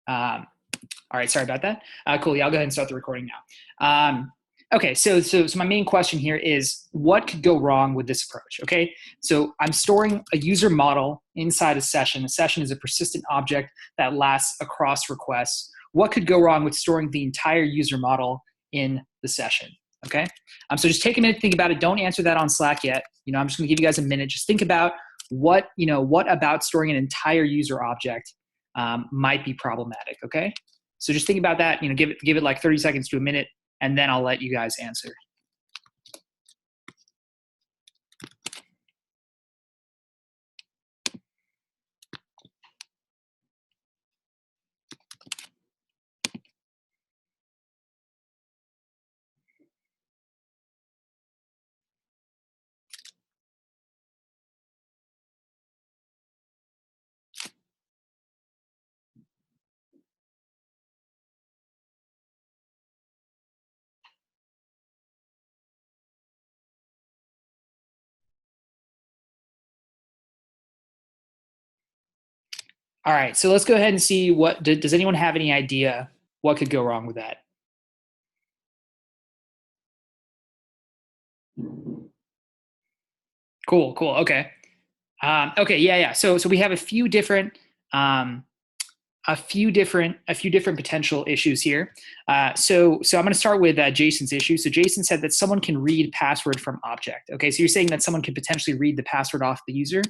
All right, sorry about that. Cool, yeah, I'll go ahead and start the recording now. Okay, so my main question here is, what could go wrong with this approach, okay? So I'm storing a user model inside a session. A session is a persistent object that lasts across requests. What could go wrong with storing the entire user model in the session, okay? So just take a minute to think about it. Don't answer that on Slack yet. I'm just gonna give you guys a minute. Just think about what about storing an entire user object might be problematic, okay? So just think about that, give it like 30 seconds to a minute, and then I'll let you guys answer. All right, so let's go ahead and see does anyone have any idea what could go wrong with that? Cool, okay. Okay, yeah. So we have a few different potential issues here. So I'm going to start with Jason's issue. So Jason said that someone can read password from object. Okay, so you're saying that someone can potentially read the password off the user.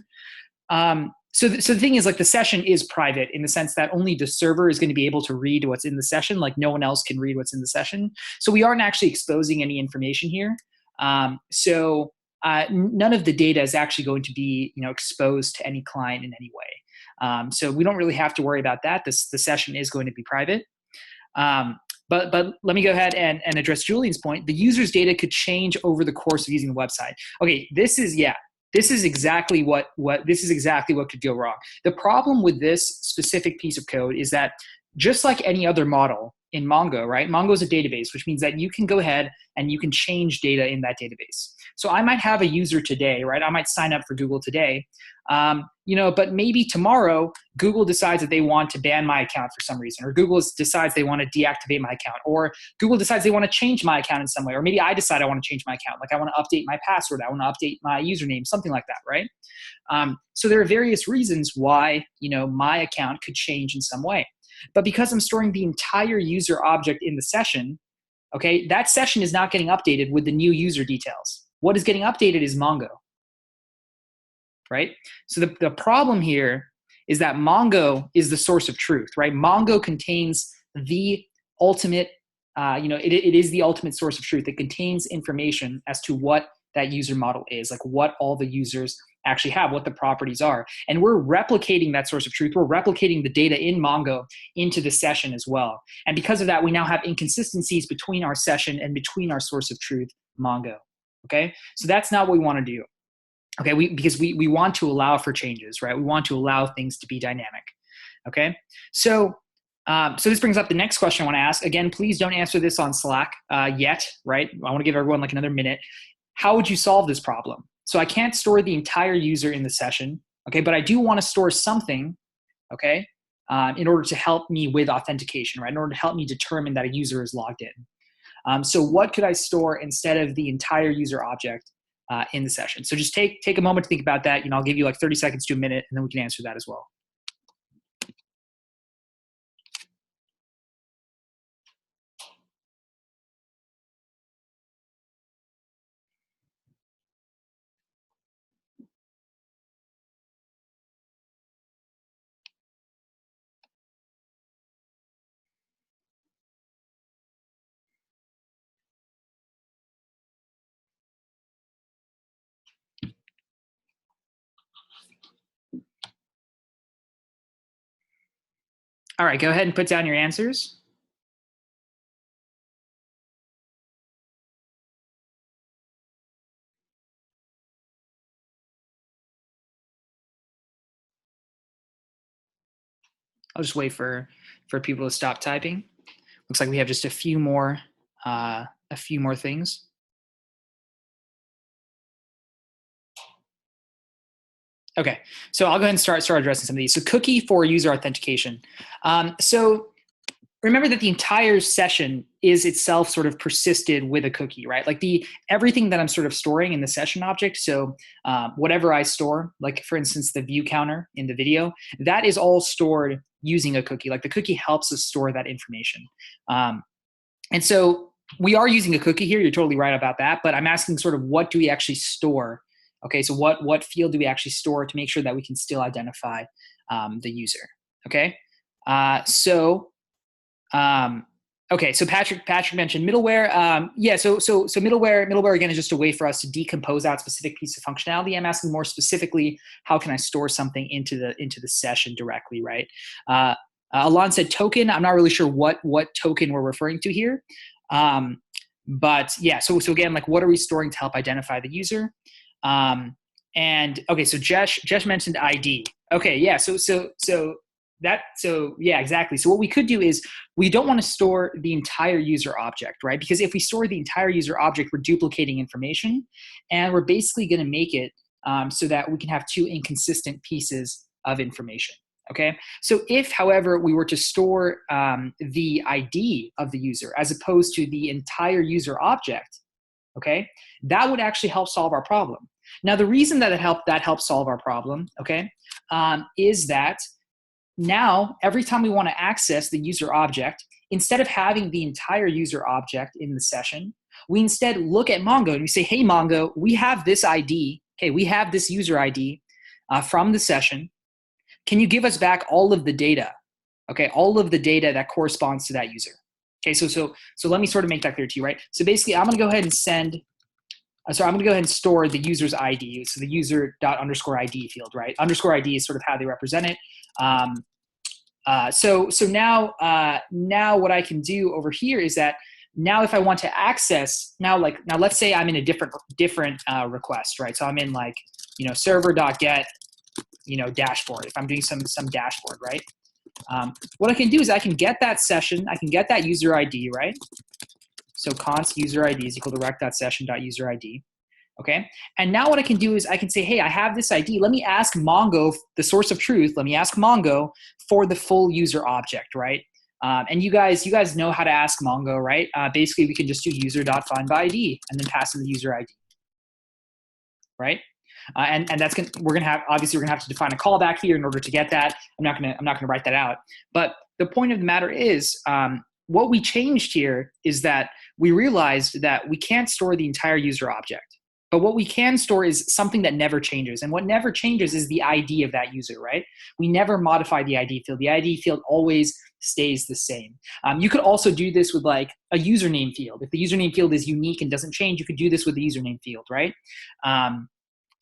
So the thing is, like, the session is private in the sense that only the server is going to be able to read what's in the session. Like, no one else can read what's in the session. So we aren't actually exposing any information here. None of the data is actually going to be exposed to any client in any way. So we don't really have to worry about that. The session is going to be private. But let me go ahead and address Julian's point. The user's data could change over the course of using the website. Okay, this is exactly what could go wrong. The problem with this specific piece of code is that, just like any other model in Mongo, right? Mongo is a database, which means that you can go ahead and you can change data in that database. So I might have a user today, right? I might sign up for Google today, but maybe tomorrow Google decides that they want to ban my account for some reason, or Google decides they want to deactivate my account, or Google decides they want to change my account in some way, or maybe I decide I want to change my account, like I want to update my password, I want to update my username, something like that, right? So there are various reasons why my account could change in some way. But because I'm storing the entire user object in the session, okay, that session is not getting updated with the new user details. What is getting updated is Mongo, right? So the problem here is that Mongo is the source of truth, right? Mongo contains the ultimate, it is the ultimate source of truth. It contains information as to what that user model is, like what all the users actually have, what the properties are. And we're replicating that source of truth. We're replicating the data in Mongo into the session as well. And because of that, we now have inconsistencies between our session and between our source of truth, Mongo. Okay, so that's not what we want to do. Okay, because we want to allow for changes, right? We want to allow things to be dynamic. Okay, so this brings up the next question I want to ask. Again, please don't answer this on Slack yet, right? I want to give everyone like another minute. How would you solve this problem? So I can't store the entire user in the session, okay? But I do want to store something, okay, in order to help me with authentication, right? In order to help me determine that a user is logged in. So what could I store instead of the entire user object in the session? So just take a moment to think about that. I'll give you like 30 seconds to a minute, and then we can answer that as well. All right, go ahead and put down your answers. I'll just wait for people to stop typing. Looks like we have just a few more things. Okay, so I'll go ahead and start addressing some of these. So cookie for user authentication. So remember that the entire session is itself sort of persisted with a cookie, right? Like everything that I'm sort of storing in the session object. So whatever I store, like for instance, the view counter in the video, that is all stored using a cookie. Like the cookie helps us store that information. And so we are using a cookie here. You're totally right about that. But I'm asking sort of what do we actually store? Okay, so what field do we actually store to make sure that we can still identify the user? Okay, so okay, so Patrick mentioned middleware. Yeah, so middleware again is just a way for us to decompose out specific piece of functionality. I'm asking more specifically, how can I store something into the session directly, right? Alon said token. I'm not really sure what token we're referring to here, but yeah. So again, like what are we storing to help identify the user? And okay, so Jesh mentioned ID. Okay, yeah. So yeah, exactly. So what we could do is we don't want to store the entire user object, right? Because if we store the entire user object, we're duplicating information, and we're basically going to make it so that we can have two inconsistent pieces of information. Okay. So if, however, we were to store the ID of the user as opposed to the entire user object, okay, that would actually help solve our problem. Now, the reason that helps solve our problem, okay, is that now every time we want to access the user object, instead of having the entire user object in the session, we instead look at Mongo and we say, hey, Mongo, we have this ID. Okay, we have this user ID from the session. Can you give us back all of the data? Okay, all of the data that corresponds to that user. Okay, so let me sort of make that clear to you, right? So basically, I'm going to go ahead and send. I'm going to go ahead and store the user's ID, so the user._ID field, right? Underscore ID is sort of how they represent it. So now what I can do over here is that now if I want to access now let's say I'm in a different request, right? So I'm in like server.get dashboard. If I'm doing some dashboard, right? What I can do is I can get that session, I can get that user ID, right? So const user ID is equal to rec.session.user ID. Okay. And now what I can do is I can say, hey, I have this ID. Let me ask Mongo, the source of truth. Let me ask Mongo for the full user object, right? And you guys know how to ask Mongo, right? Basically, we can just do user.findById and then pass in the user ID, right? And that's we're gonna have to define a callback here in order to get that. I'm not gonna write that out. But the point of the matter is, what we changed here is that we realized that we can't store the entire user object. But what we can store is something that never changes. And what never changes is the ID of that user, right? We never modify the ID field. The ID field always stays the same. You could also do this with like a username field. If the username field is unique and doesn't change, you could do this with the username field, right?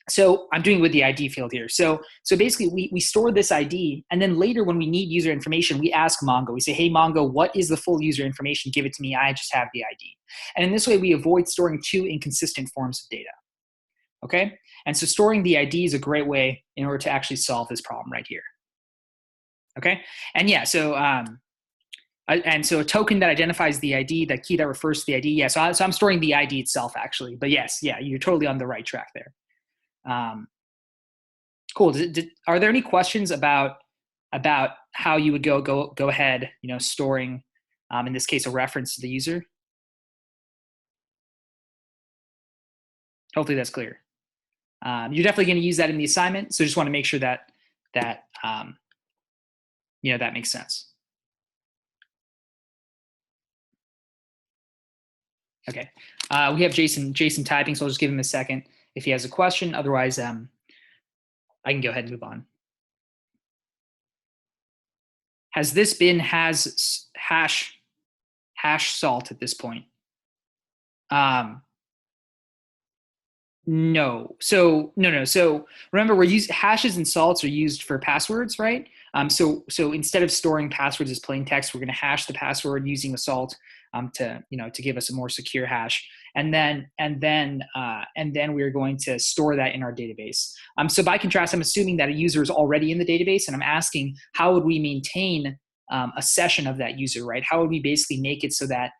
So I'm doing with the ID field here. So basically we store this ID, and then later when we need user information, we ask Mongo. We say, hey, Mongo, what is the full user information? Give it to me. I just have the ID. And in this way, we avoid storing two inconsistent forms of data. Okay? And so storing the ID is a great way in order to actually solve this problem right here. Okay? And yeah, so a token that identifies the ID, that key that refers to the ID. Yeah, so I'm storing the ID itself actually. But yes, yeah, you're totally on the right track there. Cool. Are there any questions about how you would go ahead, storing, in this case, a reference to the user? Hopefully that's clear. You're definitely going to use that in the assignment, so just want to make sure that that makes sense. Okay. We have Jason typing, so I'll just give him a second if he has a question. Otherwise, I can go ahead and move on. Has this been hash salt at this point? No. So no. So remember, hashes and salts are used for passwords, right? So instead of storing passwords as plain text, we're going to hash the password using a salt to give us a more secure hash, and then we're going to store that in our database. So by contrast, I'm assuming that a user is already in the database, and I'm asking how would we maintain a session of that user, right? How would we basically make it so that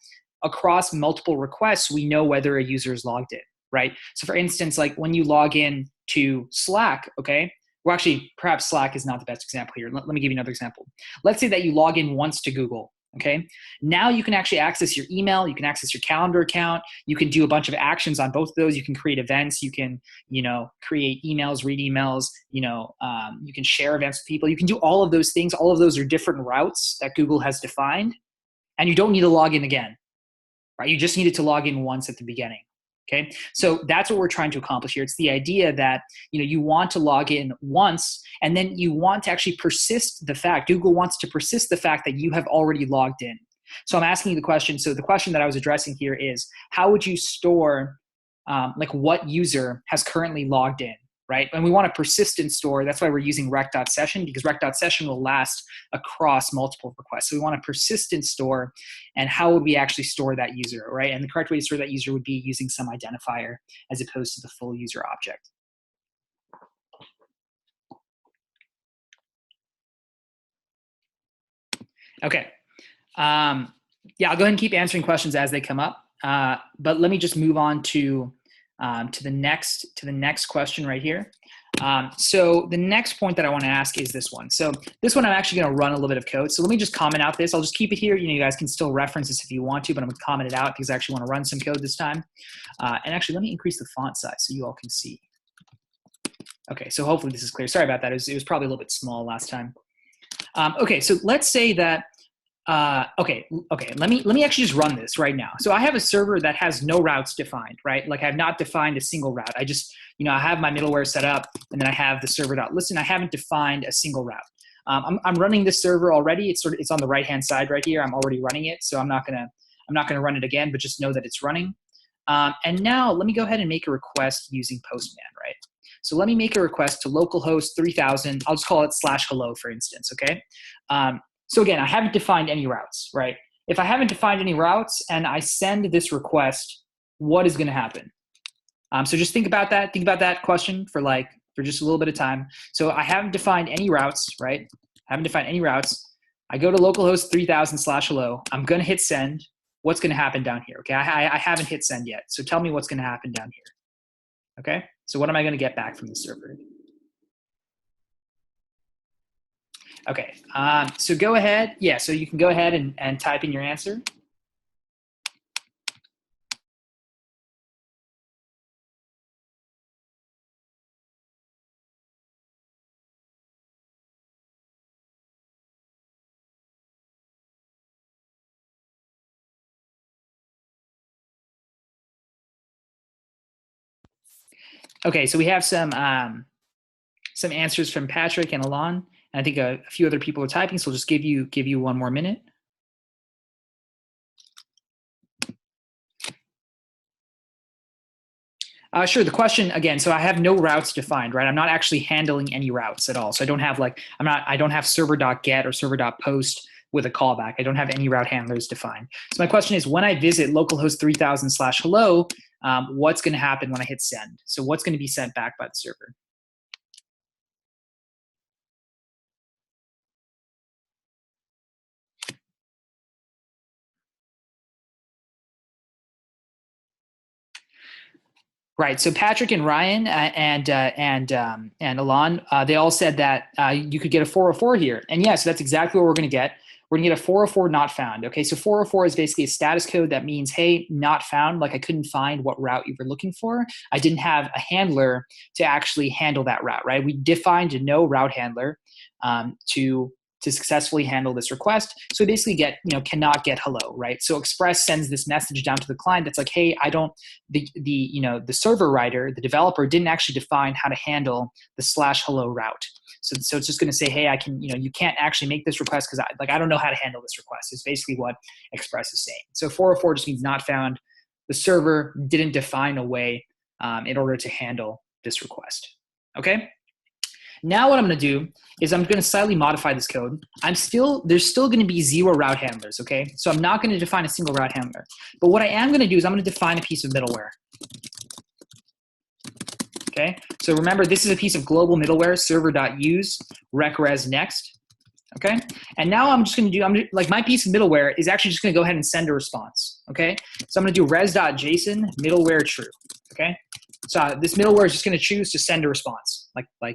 across multiple requests we know whether a user is logged in? Right. So for instance, like when you log in to Slack, okay, Well, actually, perhaps Slack is not the best example here. Let me give you another example. Let's say that you log in once to Google, okay? Now you can actually access your email, you can access your calendar account, you can do a bunch of actions on both of those, you can create events, you can, create emails, read emails, you can share events with people, you can do all of those things. All of those are different routes that Google has defined, and you don't need to log in again, right? You just needed to log in once at the beginning. Okay, so that's what we're trying to accomplish here. It's the idea that you want to log in once, and then you want to actually persist the fact, Google wants to persist the fact that you have already logged in. So I'm asking you the question. So the question that I was addressing here is, how would you store what user has currently logged in, right? And we want a persistent store. That's why we're using rec.session, because rec.session will last across multiple requests. So we want a persistent store. And how would we actually store that user, right? And the correct way to store that user would be using some identifier as opposed to the full user object. Okay. Yeah, I'll go ahead and keep answering questions as they come up. But let me just move on to the next question right here. So the next point that I want to ask is this one. So this one I'm actually going to run a little bit of code. So let me just comment out this. I'll just keep it here. You guys can still reference this if you want to, but I'm going to comment it out because I actually want to run some code this time. And actually, let me increase the font size so you all can see. Okay, so hopefully this is clear. Sorry about that. It was probably a little bit small last time. Okay, so let's say that. Okay. Let me actually just run this right now. So I have a server that has no routes defined, right? Like I've not defined a single route. I just, I have my middleware set up, and then I have the server.listen. I haven't defined a single route. I'm running this server already. It's on the right-hand side right here. I'm already running it, so I'm not gonna run it again, but just know that it's running. And now let me go ahead and make a request using Postman, right? So let me make a request to localhost 3000. I'll just call it /hello, for instance, okay? So again, I haven't defined any routes, right? If I haven't defined any routes and I send this request, what is going to happen? So just think about that. Think about that question for just a little bit of time. So I haven't defined any routes, right? I haven't defined any routes. I go to localhost 3000 /hello. I'm going to hit send. What's going to happen down here? Okay, I haven't hit send yet. So tell me what's going to happen down here. Okay, so what am I going to get back from the server? Okay, so go ahead. Yeah, so you can go ahead and type in your answer. Okay, so we have some answers from Patrick and Alon. And I think a few other people are typing, so we'll just give you one more minute. Sure. The question again. So I have no routes defined, right? I'm not actually handling any routes at all. So I don't have I don't have server.get or server.post with a callback. I don't have any route handlers defined. So my question is, when I visit localhost 3000 /hello, what's going to happen when I hit send? So what's going to be sent back by the server? Right. So Patrick and Ryan and Alon, they all said that you could get a 404 here. And yes, that's exactly what we're going to get. We're going to get a 404 not found. Okay, so 404 is basically a status code that means, hey, not found, like I couldn't find what route you were looking for. I didn't have a handler to actually handle that route, right? We defined no route handler to successfully handle this request. So basically get, cannot get hello, right? So Express sends this message down to the client that's like, hey, the server writer, the developer didn't actually define how to handle the /hello route. So it's just going to say, hey, I can, you can't actually make this request because I don't know how to handle this request. Is basically what Express is saying. So 404 just means not found. The server didn't define a way in order to handle this request. Okay. Now what I'm going to do is I'm going to slightly modify this code. There's still going to be 0 route handlers, okay? So I'm not going to define a single route handler. But what I am going to do is I'm going to define a piece of middleware. Okay? So remember, this is a piece of global middleware, server.use, recres next. Okay? And now I'm just going to do, my piece of middleware is actually just going to go ahead and send a response. Okay? So I'm going to do res.json middleware true. Okay? So this middleware is just going to choose to send a response.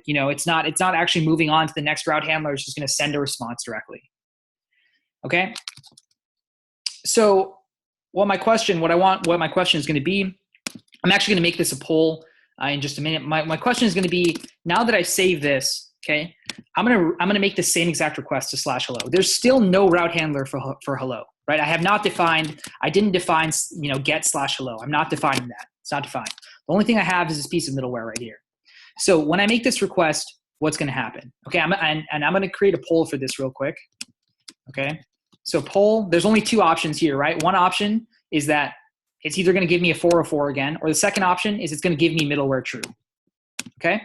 you know, it's not actually moving on to the next route handler. It's just going to send a response directly. Okay. So what my question is going to be, I'm actually going to make this a poll in just a minute. My question is going to be, now that I save this, okay, I'm gonna make the same exact request to /hello. There's still no route handler for hello, right? I didn't define, you know, get /hello. I'm not defining that. It's not defined. The only thing I have is this piece of middleware right here. So when I make this request, what's going to happen? Okay, I'm going to create a poll for this real quick. Okay, so poll, there's only two options here, right? One option is that it's either going to give me a 404 again, or the second option is it's going to give me middleware true. Okay,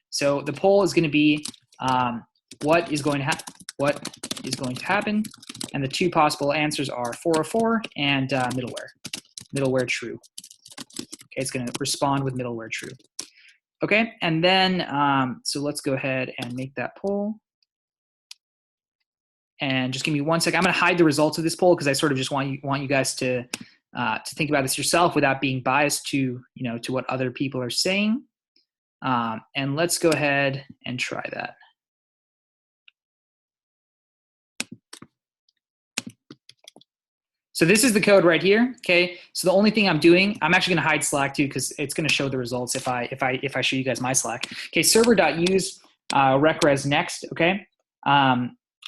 so the poll is going to be what is going to happen, and the two possible answers are 404 and middleware true. Okay, it's going to respond with middleware true. Okay, and then so let's go ahead and make that poll. And just give me 1 second. I'm going to hide the results of this poll because I sort of just want you guys to think about this yourself without being biased to, you know, to what other people are saying. And let's go ahead and try that. So this is the code right here. Okay. So the only thing I'm doing, I'm actually going to hide Slack too because it's going to show the results if I show you guys my Slack. Okay. Server.use recres next. Okay.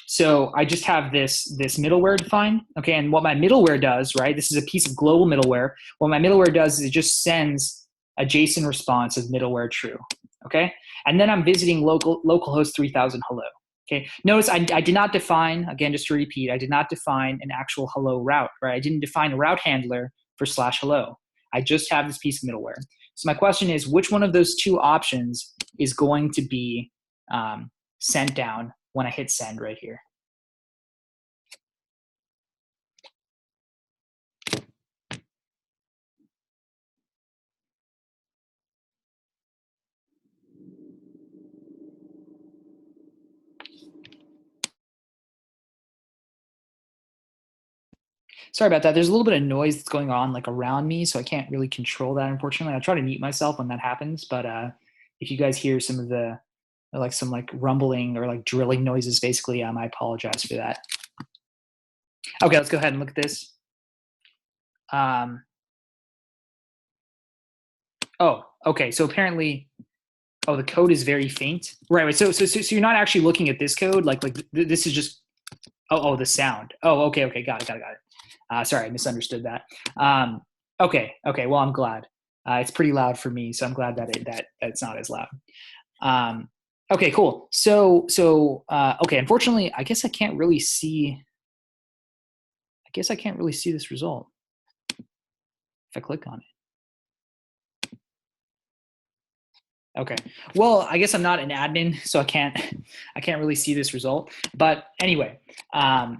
So I just have this middleware defined. Okay. And what my middleware does, right? This is a piece of global middleware. What my middleware does is it just sends a JSON response of middleware true. Okay. And then I'm visiting localhost 3000 hello. Okay. Notice I did not define, again, just to repeat, I did not define an actual hello route, right? I didn't define a route handler for /hello. I just have this piece of middleware. So my question is, which one of those two options is going to be sent down when I hit send right here? Sorry about that. There's a little bit of noise that's going on like around me, so I can't really control that, unfortunately. I try to mute myself when that happens, but if you guys hear some of the some rumbling or like drilling noises, basically, I apologize for that. Okay, let's go ahead and look at this. Oh, okay. So apparently, the code is very faint. Right. So you're not actually looking at this code. This is just. Oh, the sound. Oh, okay. Got it. Sorry, I misunderstood that. Okay. Well, I'm glad. It's pretty loud for me, so I'm glad that it's not as loud. Okay, cool. So okay. Unfortunately, I guess I can't really see this result if I click on it. Okay. Well, I guess I'm not an admin, so I can't really see this result. But anyway, the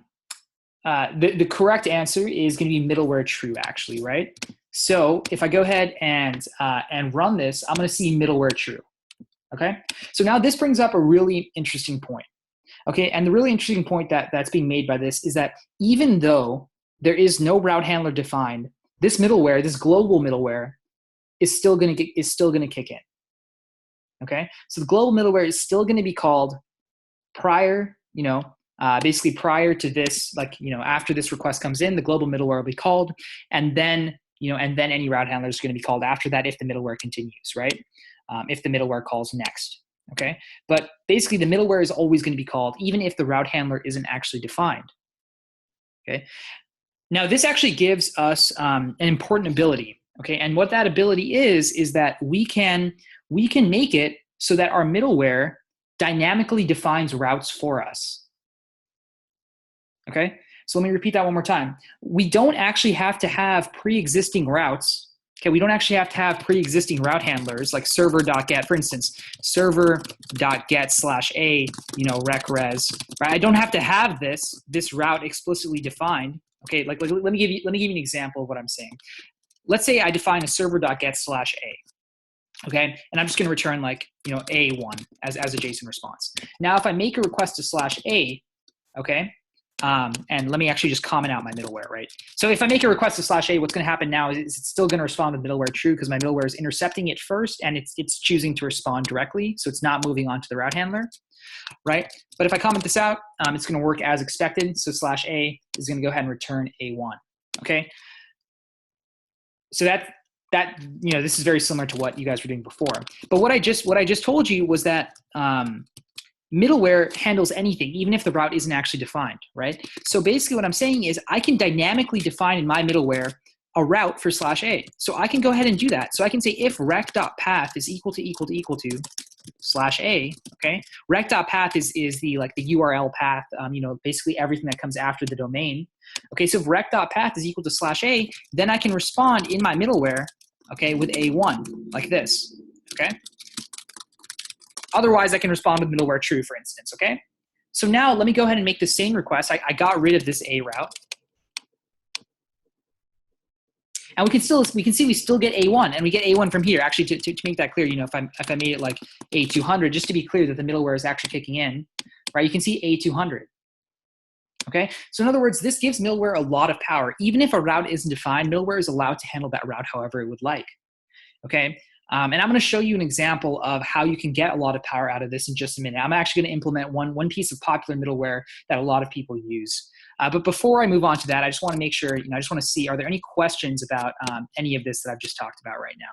correct answer is going to be middleware true, actually, right? So if I go ahead and run this, I'm going to see middleware true. Okay. So now this brings up a really interesting point. Okay, and the really interesting point that's being made by this is that even though there is no route handler defined, this middleware, this global middleware, is still going to kick in. Okay, so the global middleware is still going to be called prior, basically prior to this, after this request comes in, the global middleware will be called, and then any route handler is going to be called after that if the middleware continues, right? If the middleware calls next. Okay, but basically the middleware is always going to be called even if the route handler isn't actually defined. Okay, now this actually gives us an important ability. Okay, and what that ability is that we can make it so that our middleware dynamically defines routes for us. Okay, so let me repeat that one more time. We don't actually have to have pre-existing routes. Okay, we don't actually have to have pre-existing route handlers like server.get, for instance, server.get/a, recres, right? I don't have to have this route explicitly defined. Okay, let me give you an example of what I'm saying. Let's say I define a server.get/a. Okay, and I'm just going to return A1 as a JSON response. Now, if I make a request to /a, okay, And let me actually just comment out my middleware, right? So if I make a request to /A, what's going to happen now is it's still going to respond with middleware true because my middleware is intercepting it first and it's choosing to respond directly. So it's not moving on to the route handler, right? But if I comment this out, it's going to work as expected. So /A is going to go ahead and return A1, okay? So this is very similar to what you guys were doing before. But what I just told you was that middleware handles anything, even if the route isn't actually defined, right? So basically what I'm saying is I can dynamically define in my middleware a route for /A. So I can go ahead and do that. So I can say if rec.path is equal to /A, okay? Rec.path is the URL path, basically everything that comes after the domain. Okay, so if rec.path is equal to /A, then I can respond in my middleware, okay, with A1, like this, okay? Otherwise, I can respond with middleware true, for instance, okay? So now let me go ahead and make the same request. I got rid of this A route. And we can see we still get A1, and we get A1 from here. Actually, to make that clear, if I made it like A200, just to be clear that the middleware is actually kicking in, right? You can see A200. Okay, so in other words, this gives middleware a lot of power. Even if a route isn't defined, middleware is allowed to handle that route however it would like. Okay, and I'm going to show you an example of how you can get a lot of power out of this in just a minute. I'm actually going to implement one piece of popular middleware that a lot of people use. But before I move on to that, I just want to make sure, I just want to see, are there any questions about any of this that I've just talked about right now?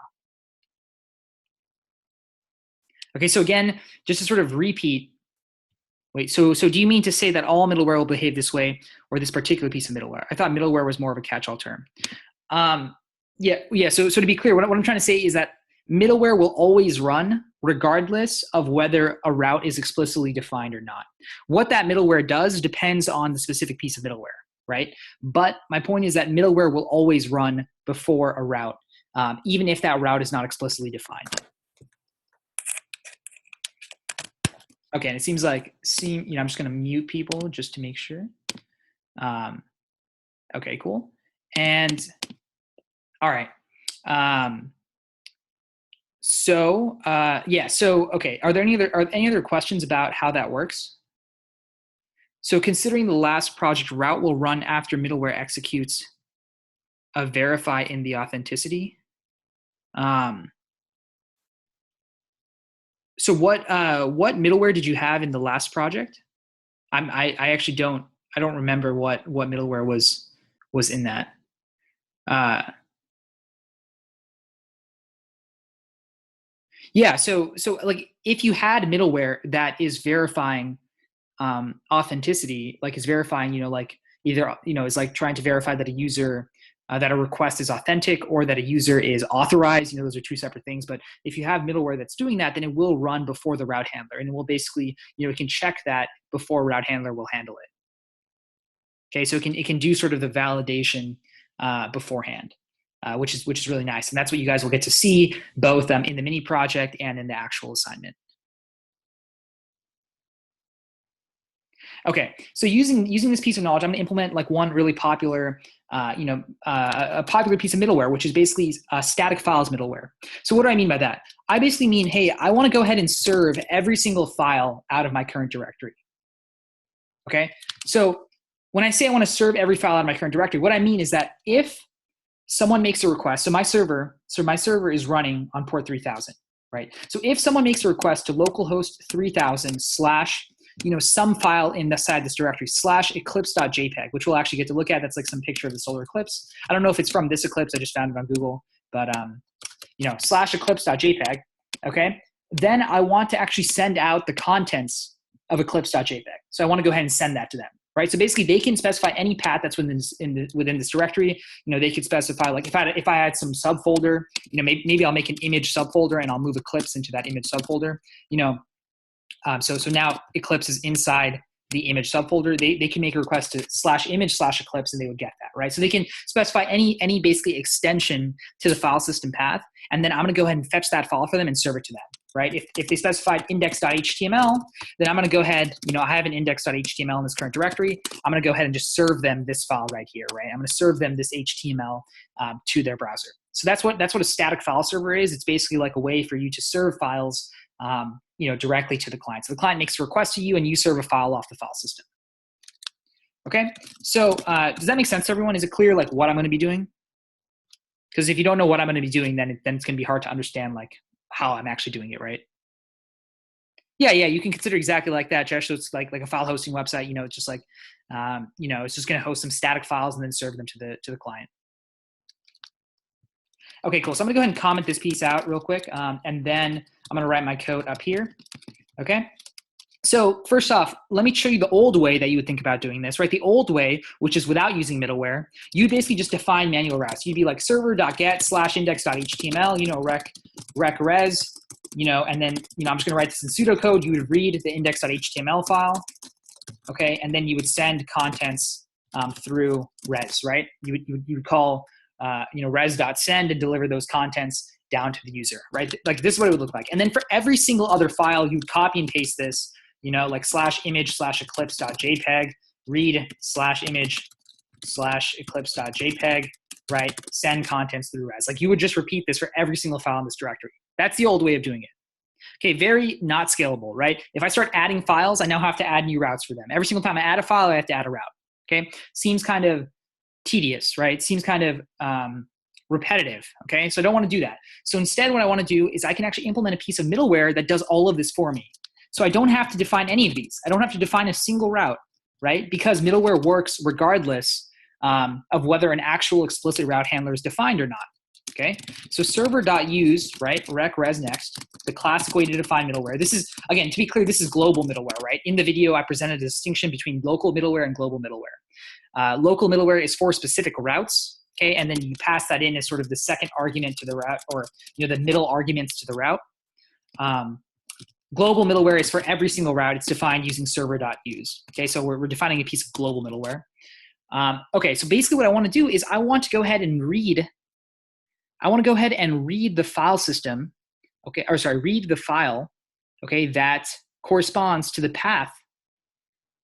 Okay, so again, just to sort of repeat, wait, so do you mean to say that all middleware will behave this way, or this particular piece of middleware? I thought middleware was more of a catch-all term. Yeah. So to be clear, what I'm trying to say is that middleware will always run regardless of whether a route is explicitly defined or not. What that middleware does depends on the specific piece of middleware, right? But my point is that middleware will always run before a route, even if that route is not explicitly defined. Okay, and it seems like, I'm just going to mute people just to make sure. Okay, cool. And all right. Okay. Are there any other questions about how that works? So considering the last project, route will run after middleware executes a verify in the authenticity. So what middleware did you have in the last project? I actually don't remember what middleware was in that. Yeah, so like if you had middleware that is verifying authenticity, like is verifying, either, is like trying to verify that a user, that a request is authentic or that a user is authorized, those are two separate things. But if you have middleware that's doing that, then it will run before the route handler, and it will basically, it can check that before route handler will handle it. Okay, so it can do sort of the validation beforehand. Which is really nice, and that's what you guys will get to see both in the mini project and in the actual assignment. Okay, so using this piece of knowledge, I'm going to implement like one really popular, a popular piece of middleware, which is basically static files middleware. So what do I mean by that? I basically mean, hey, I want to go ahead and serve every single file out of my current directory. Okay, so when I say I want to serve every file out of my current directory, what I mean is that if someone makes a request, so my server is running on port 3000, right? So if someone makes a request to localhost 3000 / some file inside this directory / eclipse.jpg, which we'll actually get to look at. That's like some picture of the solar eclipse. I don't know if it's from this eclipse. I just found it on Google, but / eclipse.jpg. Okay, then I want to actually send out the contents of eclipse.jpg. So I want to go ahead and send that to them. Right, so basically they can specify any path that's within this directory. They could specify, like if I had some subfolder, maybe I'll make an image subfolder and I'll move Eclipse into that image subfolder. So now Eclipse is inside the image subfolder. They can make a request to /image /Eclipse and they would get that, right? So they can specify any basically extension to the file system path, and then I'm going to go ahead and fetch that file for them and serve it to them. Right? If they specified index.html, then I'm going to go ahead, I have an index.html in this current directory. I'm going to go ahead and just serve them this file right here, right? I'm going to serve them this HTML to their browser. So that's what a static file server is. It's basically like a way for you to serve files, directly to the client. So the client makes a request to you, and you serve a file off the file system. Okay, so does that make sense to everyone? Is it clear like what I'm going to be doing? Because if you don't know what I'm going to be doing, then it's going to be hard to understand like how I'm actually doing it, right? Yeah, you can consider exactly like that, Josh. So it's like a file hosting website. You know, it's just like, you know, it's just going to host some static files and then serve them to the client. Okay, cool. So I'm going to go ahead and comment this piece out real quick, and then I'm going to write my code up here. Okay. So first off, let me show you the old way that you would think about doing this, right? The old way, which is without using middleware, you basically just define manual routes. You'd be like server.get/index.html, you know, rec res, you know, and then, you know, I'm just going to write this in pseudocode. You would read the index.html file, okay, and then you would send contents through res, right? You would call, you know, res.send and deliver those contents down to the user, right? Like this is what it would look like. And then for every single other file, you'd copy and paste this, you know, like /image/eclipse.jpg, read /image/eclipse.jpg, right? Send contents through res. Like you would just repeat this for every single file in this directory. That's the old way of doing it. Okay, very not scalable, right? If I start adding files, I now have to add new routes for them. Every single time I add a file, I have to add a route, okay? Seems kind of tedious, right? Seems kind of repetitive, okay? So I don't want to do that. So instead, what I want to do is I can actually implement a piece of middleware that does all of this for me. So I don't have to define any of these. I don't have to define a single route, right? Because middleware works regardless of whether an actual explicit route handler is defined or not, okay? So server.use, right, rec res next, the classic way to define middleware. This is, again, to be clear, this is global middleware, right? In the video, I presented a distinction between local middleware and global middleware. Local middleware is for specific routes, okay, and then you pass that in as sort of the second argument to the route, or you know, the middle arguments to the route. Global middleware is for every single route. It's defined using server.use. Okay, so we're defining a piece of global middleware. Okay, so basically what I want to do is I want to go ahead and read. I want to go ahead and read the file system. Okay, or sorry, read the file. Okay, that corresponds to the path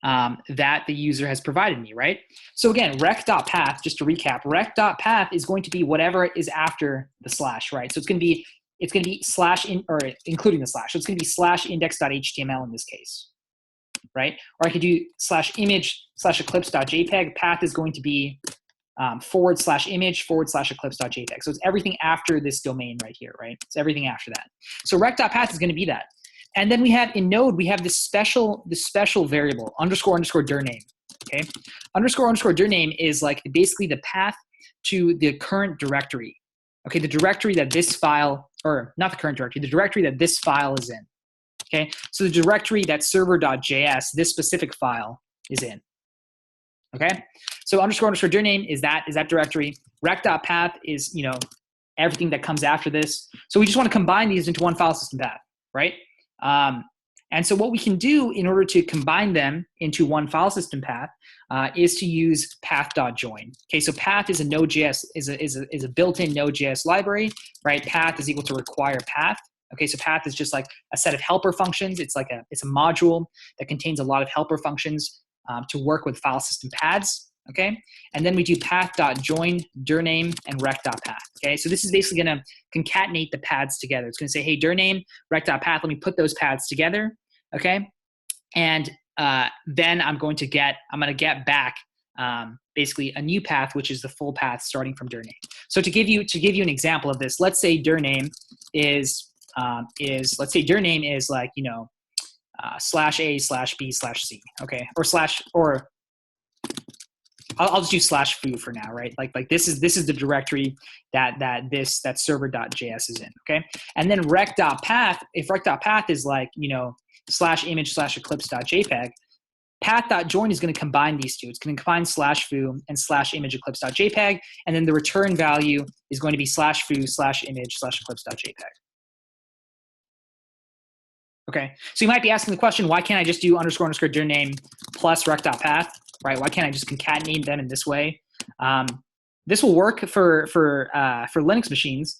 that the user has provided me, right? So again, rec.path, just to recap, rec.path is going to be whatever is after the slash, right? So it's going to be slash in, or including the slash. So it's going to be /index.html in this case, right? Or I could do /image/eclipse.jpg. Path is going to be /image/eclipse.jpg. So it's everything after this domain right here, right? It's everything after that. So rec.path is going to be that. And then we have in Node, we have this special variable, __dir name, okay? __ dir name is like basically the path to the current directory, okay? The directory that this file, or not the current directory, the directory that this file is in, okay? So the directory that server.js, this specific file, is in, okay? So __ dir name is that directory. Rec.path is, you know, everything that comes after this. So we just want to combine these into one file system path, right? And so what we can do in order to combine them into one file system path is to use path.join. Okay, so path is a Node.js, is a built-in Node.js library, right? Path is equal to require path. Okay, so path is just like a set of helper functions. It's a module that contains a lot of helper functions to work with file system paths. Okay, and then we do path.join dir name and rec.path. Okay, so this is basically going to concatenate the paths together. It's going to say, hey, dir name, rec.path, let me put those paths together. Okay, and then I'm going to get back basically a new path, which is the full path starting from dir name. So to give you an example of this, let's say dir name is dir name is like, you know, /a/b/c. Okay, or I'll just do /foo for now, right? Like this is the directory that server.js is in, okay? And then rec.path, if rec.path is like, you know, /image/eclipse.jpg, path.join is going to combine these two. It's going to combine /foo and /image/eclipse.jpg, and then the return value is going to be /foo/image/eclipse.jpg. Okay, so you might be asking the question, why can't I just do __ dir name plus rec.path, right? Why can't I just concatenate them in this way? This will work for Linux machines,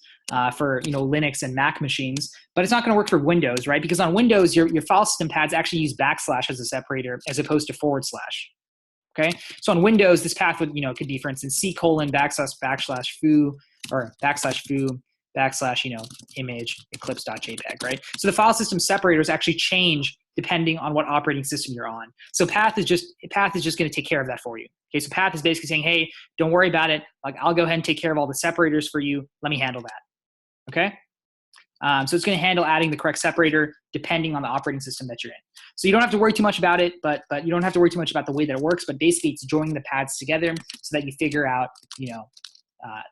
for, you know, Linux and Mac machines, but it's not going to work for Windows, right? Because on Windows, your file system paths actually use / as a separator as opposed to /. Okay, so on Windows, this path would, you know, could be, for instance, // /foo or /foo / you know, image eclipse.jpg, right? So the file system separators actually change depending on what operating system you're on. So path is just going to take care of that for you. Okay, so path is basically saying, hey, don't worry about it. Like, I'll go ahead and take care of all the separators for you. Let me handle that. Okay. So it's going to handle adding the correct separator depending on the operating system that you're in. So you don't have to worry too much about it, but you don't have to worry too much about the way that it works. But basically, it's joining the paths together so that you figure out,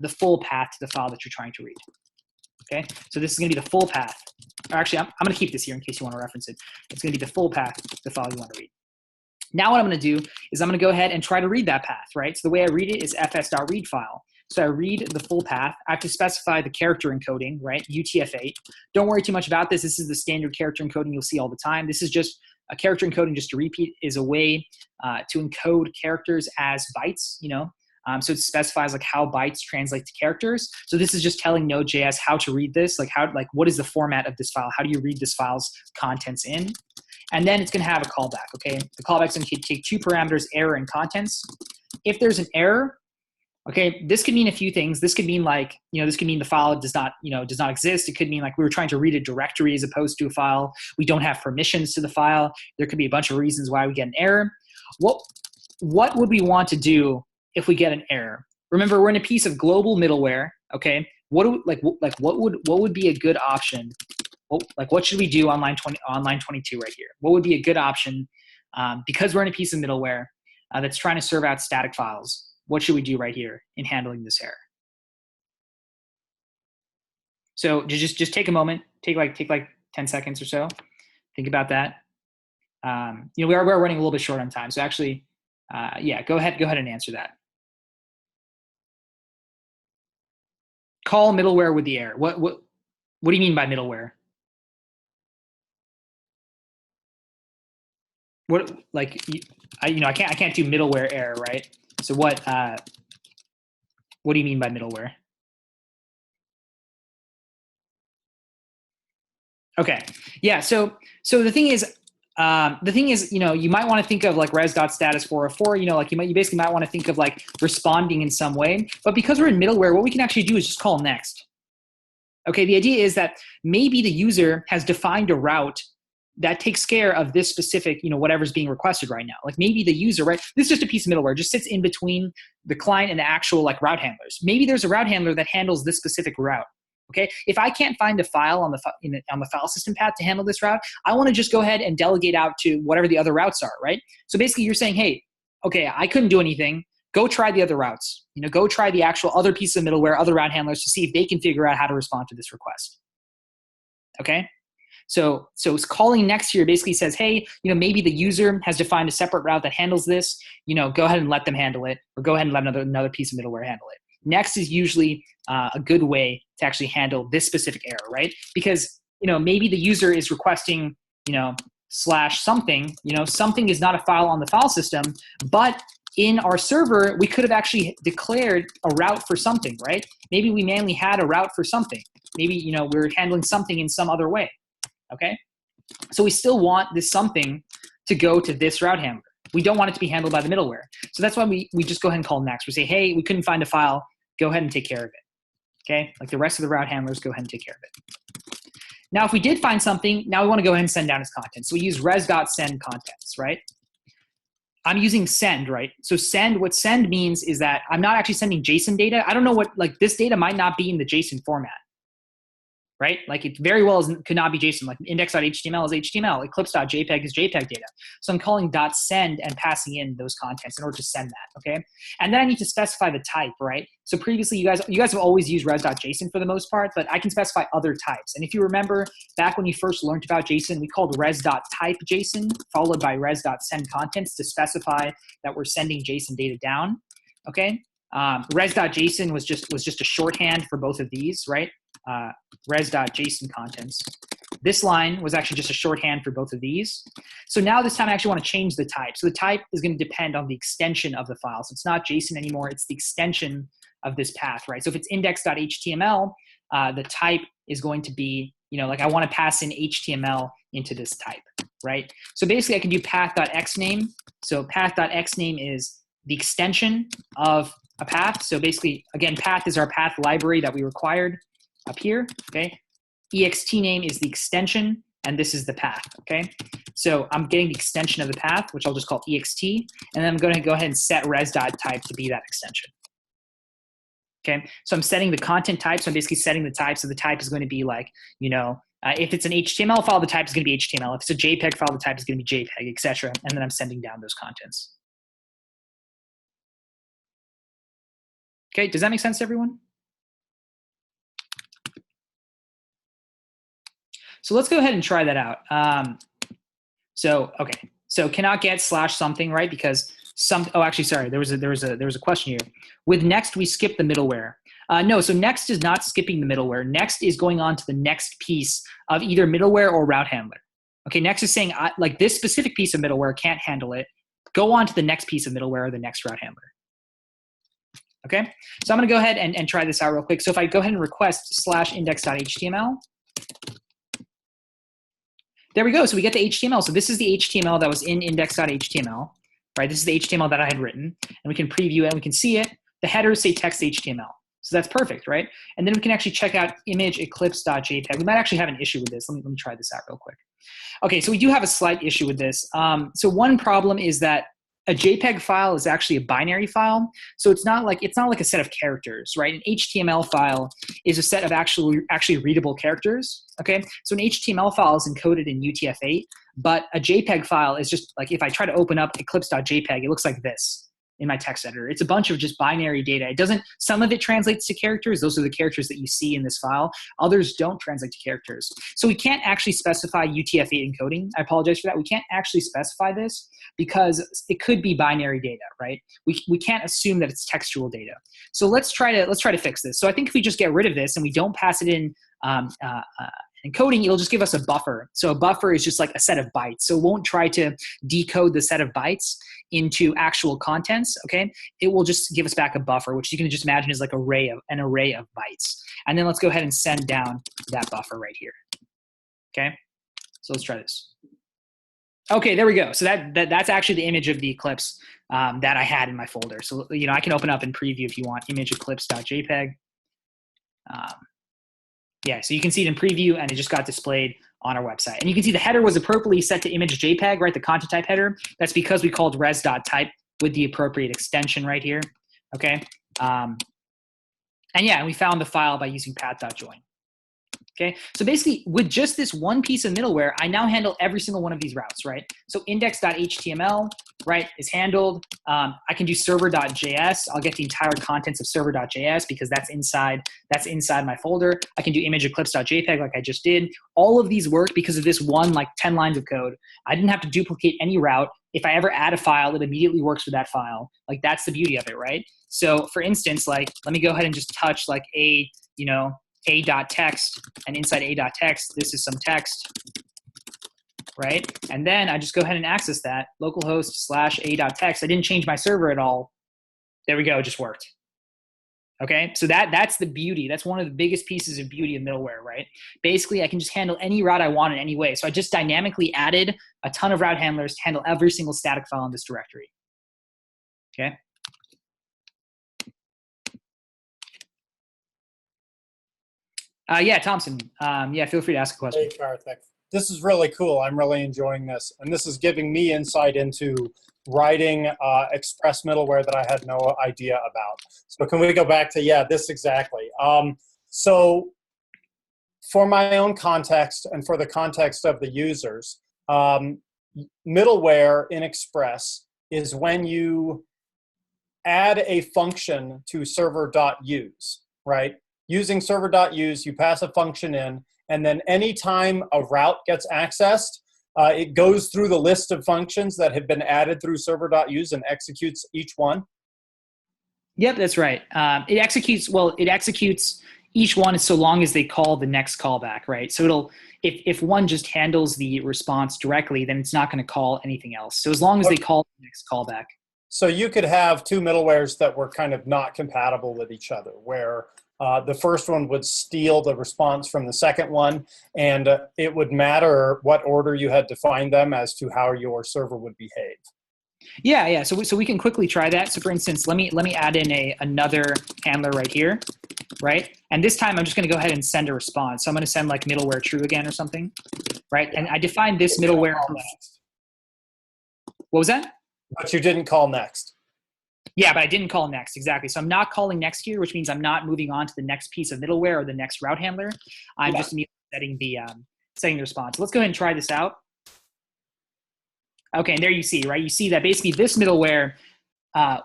the full path to the file that you're trying to read. Okay, so this is going to be the full path. Or actually, I'm going to keep this here in case you want to reference it. It's going to be the full path to the file you want to read. Now what I'm going to do is I'm going to go ahead and try to read that path, right? So the way I read it is fs.read file. So I read the full path. I have to specify the character encoding, right? UTF-8. Don't worry too much about this. This is the standard character encoding you'll see all the time. This is just a character encoding, just to repeat, is a way to encode characters as bytes, so it specifies like how bytes translate to characters. So this is just telling Node.js how to read this, like what is the format of this file? How do you read this file's contents in? And then it's going to have a callback, okay? The callback's going to take two parameters, error and contents. If there's an error, okay, this could mean a few things. This could mean this could mean the file does not exist. It could mean like we were trying to read a directory as opposed to a file. We don't have permissions to the file. There could be a bunch of reasons why we get an error. What would we want to do if we get an error? Remember, we're in a piece of global middleware, okay? What would be a good option? What should we do on line 22 right here? What would be a good option because we're in a piece of middleware that's trying to serve out static files? What should we do right here in handling this error? So just take a moment, take like 10 seconds or so. Think about that. We're running a little bit short on time. So actually, go ahead and answer that. Call middleware with the error. What do you mean by middleware? What, like, I can't do middleware error, right? So what do you mean by middleware? Okay, yeah. So the thing is, you might want to think of like res.status 404. You basically might want to think of like responding in some way. But because we're in middleware, what we can actually do is just call next. Okay, the idea is that maybe the user has defined a route that takes care of this specific, whatever's being requested right now. Like maybe the user, right? This is just a piece of middleware, just sits in between the client and the actual like route handlers. Maybe there's a route handler that handles this specific route. Okay, if I can't find a file on the file system path to handle this route, I want to just go ahead and delegate out to whatever the other routes are, right? So basically, you're saying, hey, okay, I couldn't do anything. Go try the other routes. Go try the actual other piece of middleware, other route handlers to see if they can figure out how to respond to this request. Okay. So calling next here basically says, hey, maybe the user has defined a separate route that handles this. Go ahead and let them handle it, or go ahead and let another piece of middleware handle it. Next is usually a good way to actually handle this specific error, right? Because maybe the user is requesting slash something. Something is not a file on the file system, but in our server we could have actually declared a route for something, right? Maybe we manually had a route for something. Maybe we're handling something in some other way. Okay, so we still want this something to go to this route handler. We don't want it to be handled by the middleware. So that's why we just go ahead and call next. We say, hey, we couldn't find a file. Go ahead and take care of it. Okay, like the rest of the route handlers, go ahead and take care of it. Now, if we did find something, now we want to go ahead and send down its contents. So we use res.send contents, right? I'm using send, right? So what send means is that I'm not actually sending JSON data. I don't know this data might not be in the JSON format. Right? Like it very well could not be JSON. Like index.html is HTML. Eclipse.jpg is JPEG data. So I'm calling .send and passing in those contents in order to send that. Okay. And then I need to specify the type, right? So previously you guys have always used res.json for the most part, but I can specify other types. And if you remember back when you first learned about JSON, we called res.type JSON followed by res.send contents to specify that we're sending JSON data down. Okay. Res.json was just a shorthand for both of these, right? Res.json contents. This line was actually just a shorthand for both of these. So now this time I actually want to change the type. So the type is going to depend on the extension of the file. So it's not JSON anymore, it's the extension of this path, right? So if it's index.html, the type is going to be, like I want to pass in HTML into this type, right? So basically I can do path.xname. So path.xname is the extension of a path. So basically, again, path is our path library that we required up here, okay? EXT name is the extension and this is the path, okay? So I'm getting the extension of the path, which I'll just call ext, and then I'm going to go ahead and set res.type to be that extension. Okay, so I'm setting the content type, so I'm basically setting the type, so the type is going to be like, if it's an HTML file, the type is going to be HTML. If it's a JPEG file, the type is going to be JPEG, etc. And then I'm sending down those contents. Okay, does that make sense to everyone? So let's go ahead and try that out. Okay, so cannot get slash something, right? Because actually, sorry, there was a question here. With next, we skip the middleware. No, so next is not skipping the middleware. Next is going on to the next piece of either middleware or route handler. Okay, next is saying like this specific piece of middleware can't handle it. Go on to the next piece of middleware or the next route handler. Okay, so I'm going to go ahead and try this out real quick. So if I go ahead and request slash index.html, there we go. So we get the HTML. So this is the HTML that was in index.html, right? This is the HTML that I had written, and we can preview it and we can see it. The headers say text HTML. So that's perfect, right? And then we can actually check out image eclipse.jpg. We might actually have an issue with this. Let me try this out real quick. Okay, so we do have a slight issue with this. So one problem is that a JPEG file is actually a binary file. So it's not like a set of characters, right? An HTML file is a set of actually readable characters, okay? So an HTML file is encoded in UTF-8, but a JPEG file is just like, if I try to open up eclipse.jpg, it looks like this in my text editor. It's a bunch of just binary data. Some of it translates to characters. Those are the characters that you see in this file. Others don't translate to characters. So we can't actually specify UTF-8 encoding. I apologize for that. We can't actually specify this because it could be binary data, right? We can't assume that it's textual data. So let's try to fix this. So I think if we just get rid of this and we don't pass it in encoding, it'll just give us a buffer. So a buffer is just like a set of bytes. So it won't try to decode the set of bytes into actual contents, okay? It will just give us back a buffer, which you can just imagine is like an array of bytes. And then let's go ahead and send down that buffer right here, okay? So let's try this. Okay, there we go. So that's actually the image of the Eclipse that I had in my folder. So, I can open up and preview if you want, image eclipse.jpg. Yeah, so you can see it in preview, and it just got displayed on our website. And you can see the header was appropriately set to image JPEG, right? The content type header. That's because we called res.type with the appropriate extension right here, okay? And yeah, we found the file by using path.join. Okay, so basically with just this one piece of middleware, I now handle every single one of these routes, right? So index.html, right, is handled. I can do server.js. I'll get the entire contents of server.js because that's inside my folder. I can do image eclipse.jpg like I just did. All of these work because of this one, like 10 lines of code. I didn't have to duplicate any route. If I ever add a file, it immediately works with that file. Like that's the beauty of it, right? So for instance, like let me go ahead and just touch like a.text, and inside a.text, this is some text, right? And then I just go ahead and access that, localhost /a.text. I didn't change my server at all. There we go, it just worked. Okay, so that's the beauty. That's one of the biggest pieces of beauty of middleware, right? Basically, I can just handle any route I want in any way. So I just dynamically added a ton of route handlers to handle every single static file in this directory. Okay. Yeah, Thompson. Yeah, feel free to ask a question. Hey, Karthik. This is really cool. I'm really enjoying this. And this is giving me insight into writing Express middleware that I had no idea about. So can we go back to, yeah, this exactly. So for my own context and for the context of the users, middleware in Express is when you add a function to server.use, right? Using server.use, you pass a function in, and then anytime a route gets accessed, it goes through the list of functions that have been added through server.use and executes each one. Yep, that's right. It executes each one so long as they call the next callback, right? So if one just handles the response directly, then it's not going to call anything else. So as long as they call the next callback. So you could have two middlewares that were kind of not compatible with each other, where the first one would steal the response from the second one, and it would matter what order you had defined them as to how your server would behave. Yeah. So we can quickly try that. So for instance, let me add in another handler right here, right? And this time I'm just going to go ahead and send a response. So I'm going to send like middleware true again or something. right? And I defined this You didn't middleware. call next. What was that? But you didn't call next. Yeah, but I didn't call next, exactly. So I'm not calling next here, which means I'm not moving on to the next piece of middleware or the next route handler. I'm just setting the response. So let's go ahead and try this out. Okay, and there you see, right? You see that basically this middleware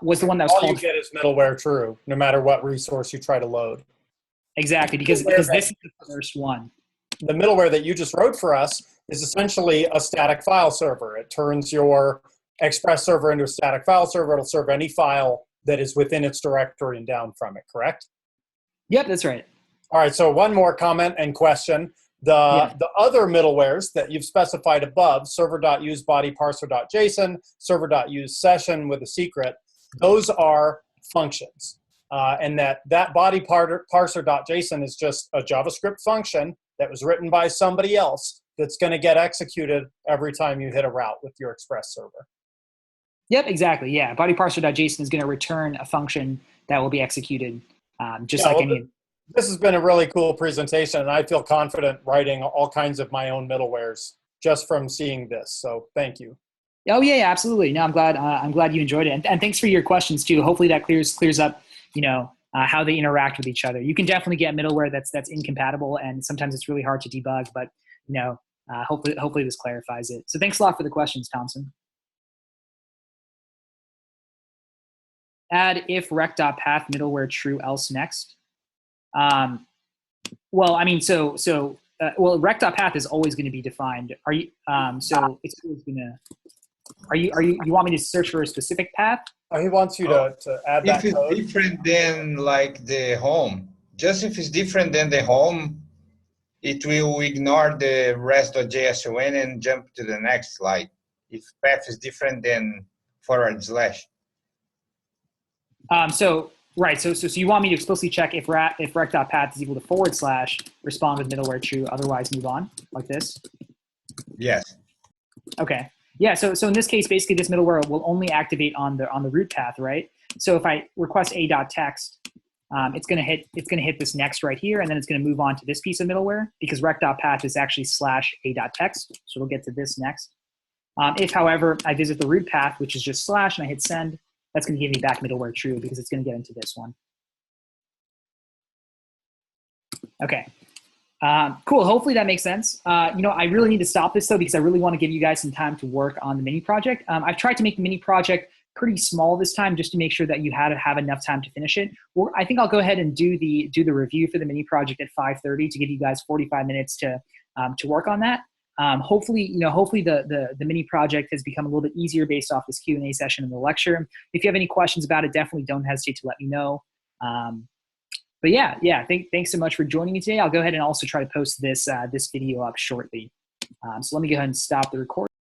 was the one that was All called. you get is middleware true, no matter what resource you try to load. Exactly, because this is the first one. The middleware that you just wrote for us is essentially a static file server. It turns your Express server into a static file server. It'll serve any file that is within its directory and down from it, correct? Yep, that's right. All right, so one more comment and question. The other middlewares that you've specified above, server.use body parser.json, server.use session with a secret, those are functions. And that body parser.json is just a JavaScript function that was written by somebody else that's going to get executed every time you hit a route with your Express server. Yep, exactly. Yeah, body parser.json is going to return a function that will be executed, This has been a really cool presentation, and I feel confident writing all kinds of my own middlewares just from seeing this. So thank you. Oh yeah, absolutely. No, I'm glad you enjoyed it, and thanks for your questions too. Hopefully that clears up, how they interact with each other. You can definitely get middleware that's incompatible, and sometimes it's really hard to debug. But hopefully this clarifies it. So thanks a lot for the questions, Thompson. Add if rec.path middleware true else next. Well, I mean, rec.path is always going to be defined. Are you? So it's always going to. You want me to search for a specific path? Oh, he wants you to add that if code. If it's different than like the home, just if it's different than the home, it will ignore the rest.json and jump to the next slide. If path is different than /. So you want me to explicitly check if rec.path is equal to / respond with middleware true, otherwise move on, like this? Yes. Okay. Yeah. So in this case, basically this middleware will only activate on the root path, right? So if I request a.text, it's gonna hit this next right here, and then it's gonna move on to this piece of middleware because rec.path is actually /a.text, so it'll get to this next. If, however, I visit the root path, which is just / and I hit send, that's going to give me back middleware true because it's going to get into this one. Okay. Cool. Hopefully that makes sense. I really need to stop this though because I really want to give you guys some time to work on the mini project. I've tried to make the mini project pretty small this time just to make sure that you have enough time to finish it. I think I'll go ahead and do the review for the mini project at 5:30 to give you guys 45 minutes to work on that. Hopefully the mini project has become a little bit easier based off this Q&A session in the lecture. If you have any questions about it, definitely don't hesitate to let me know. But yeah, thanks so much for joining me today. I'll go ahead and also try to post this video up shortly. So let me go ahead and stop the recording.